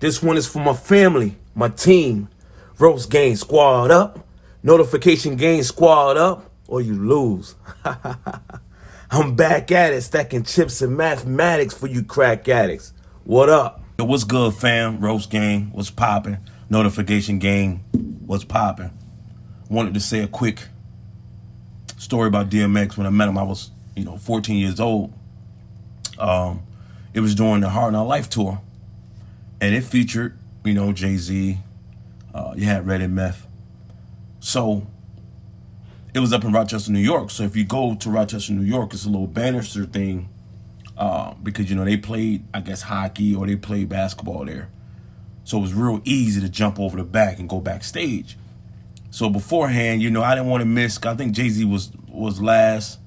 This one is for my family, my team. Roast gang squad up. Notification gang squad up. Or you lose. I'm back at it, stacking chips and mathematics for you crack addicts. What up? Yo, what's good, fam? Roast gang, what's poppin'? Notification gang, what's poppin'? Wanted to say a quick story about DMX. When I met him, I was, 14 years old. It was during the Hard Knock Life tour. And it featured, Jay-Z. You had Red and Meth. So it was up in Rochester, New York. So if you go to Rochester, New York, it's a little banister thing because, they played, I guess, hockey or they played basketball there. So it was real easy to jump over the back and go backstage. So beforehand, I didn't want to miss. I think Jay-Z was last.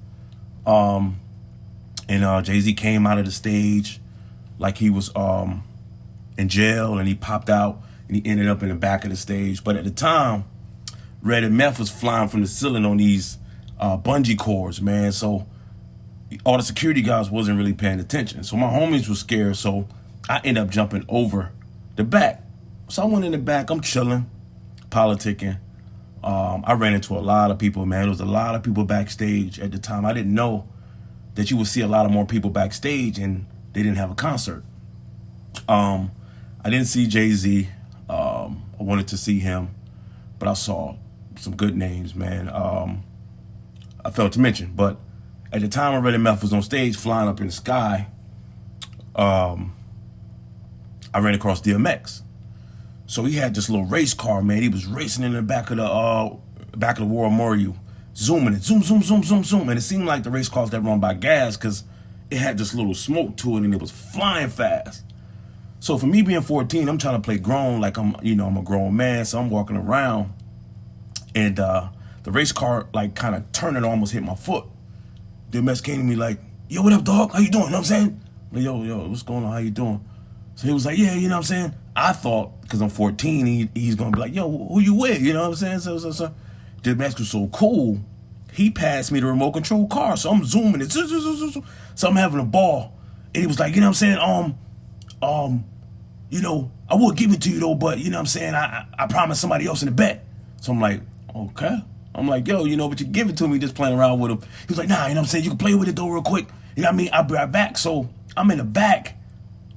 And Jay-Z came out of the stage like he was in jail, and he popped out and he ended up in the back of the stage. But at the time, Red and Meth was flying from the ceiling on these bungee cords, man. So all the security guys wasn't really paying attention. So my homies were scared. So I ended up jumping over the back. So I went in the back. I'm chilling, politicking. I ran into a lot of people, man. There was a lot of people backstage at the time. I didn't know that you would see a lot of more people backstage and they didn't have a concert. I didn't see Jay-Z. I wanted to see him, but I saw some good names, man. I failed to mention, but at the time Red and Meth was on stage flying up in the sky, I ran across DMX. So he had this little race car, man. He was racing in the back of the War Memorial, zooming it, zoom, zoom, zoom, zoom, zoom. And it seemed like the race cars that run by gas because it had this little smoke to it and it was flying fast. So for me being 14, I'm trying to play grown like I'm a grown man. So I'm walking around and the race car like kind of turned and almost hit my foot. DMX came to me like, yo, what up, dog? How you doing? You know what I'm saying? Like, yo, what's going on? How you doing? So he was like, yeah, you know what I'm saying? I thought, because I'm 14, he's going to be like, yo, who you with? You know what I'm saying? So DMX was so cool, he passed me the remote control car. So I'm zooming it. So I'm having a ball. And he was like, you know what I'm saying? I would give it to you, though, but, you know what I'm saying? I promised somebody else in the bet. So I'm like, okay. I'm like, yo, but you give it to me just playing around with him. He was like, nah, you know what I'm saying? You can play with it, though, real quick. You know what I mean? I'll be right back. So I'm in the back,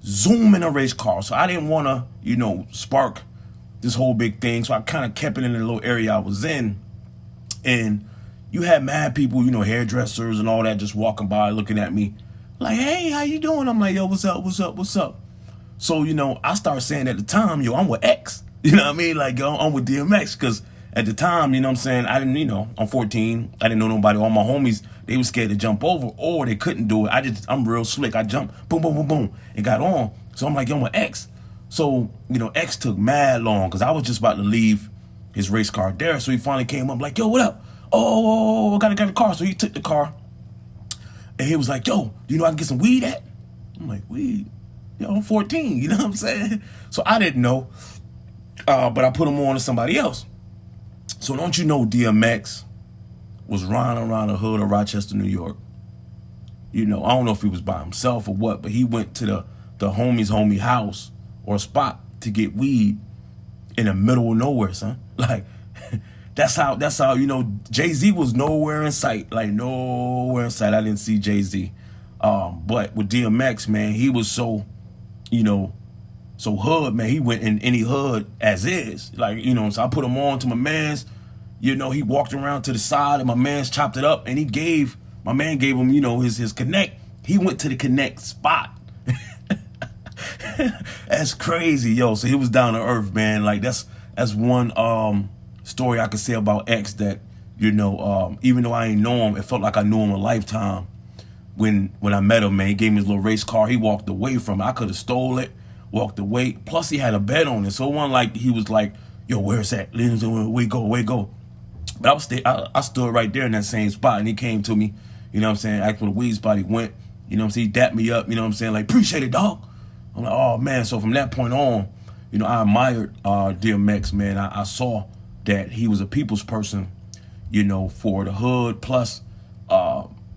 zooming a race car. So I didn't want to, spark this whole big thing. So I kind of kept it in the little area I was in. And you had mad people, hairdressers and all that just walking by looking at me like, hey, how you doing? I'm like, yo, what's up, what's up, what's up? So, I started saying at the time, yo, I'm with X. You know what I mean? Like, yo, I'm with DMX because at the time, you know what I'm saying, I didn't, I'm 14. I didn't know nobody. All my homies, they were scared to jump over or they couldn't do it. I'm real slick. I jumped, boom, boom, boom, boom, and got on. So I'm like, yo, I'm with X. So, X took mad long because I was just about to leave his race car there. So he finally came up like, yo, what up? Oh, I got a car. So he took the car and he was like, yo, do you know I can get some weed at? I'm like, weed? Yo, I'm 14, you know what I'm saying? So I didn't know, but I put him on to somebody else. So don't you know DMX was riding around the hood of Rochester, New York. I don't know if he was by himself or what, but he went to the homie house or spot to get weed in the middle of nowhere, son. Like, that's how, Jay-Z was nowhere in sight, like nowhere in sight. I didn't see Jay-Z. But with DMX, man, he was so, so hood, man. He went in any hood as is. Like, so I put him on to my man's, he walked around to the side and my man's chopped it up and my man gave him, his connect. He went to the connect spot. That's crazy, yo. So he was down to earth, man. Like that's one story I could say about X that, even though I ain't know him, it felt like I knew him a lifetime. When I met him, man, he gave me his little race car. He walked away from it. I could have stole it, walked away. Plus, he had a bet on it. So it wasn't like he was like, yo, where's that? Where go? But I stood right there in that same spot, and he came to me, asked for the weed spot. He went, he dapped me up, like, appreciate it, dog. I'm like, oh, man. So from that point on, I admired DMX, man. I saw that he was a people's person, for the hood. Plus,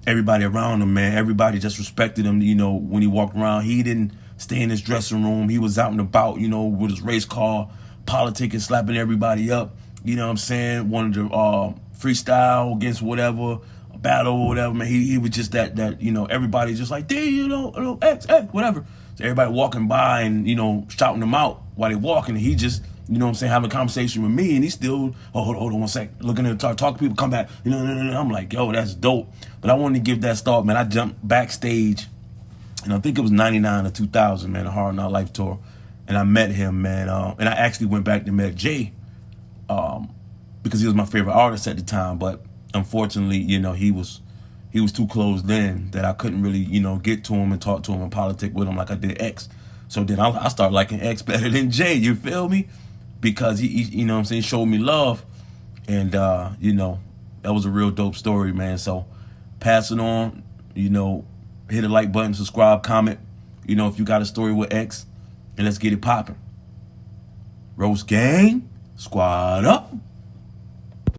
everybody around him, man, everybody just respected him, when he walked around. He didn't stay in his dressing room. He was out and about, you know, with his race car, politicking, slapping everybody up. You know what I'm saying? Wanted to freestyle against whatever, a battle or whatever, man. He was just that, you know, everybody just like, D, you know, X, whatever. So everybody walking by and, you know, shouting him out while they walking. And he just, you know what I'm saying, having a conversation with me, and he's still, oh, hold on one sec, looking at the talk to people, come back, you know, I'm like, yo, that's dope. But I wanted to give that start, man. I jumped backstage, and I think it was 99 or 2000, man, the Hard Knock Life tour, and I met him, man, and I actually went back to met Jay, because he was my favorite artist at the time, but unfortunately, you know, he was too closed in that I couldn't really, you know, get to him and talk to him and politic with him like I did X. So then I started liking X better than Jay, you feel me? Because he you know what I'm saying, showed me love. And, you know, that was a real dope story, man. So pass it on, you know, hit the like button, subscribe, comment, you know, if you got a story with X, and let's get it popping. Roast gang, squad up.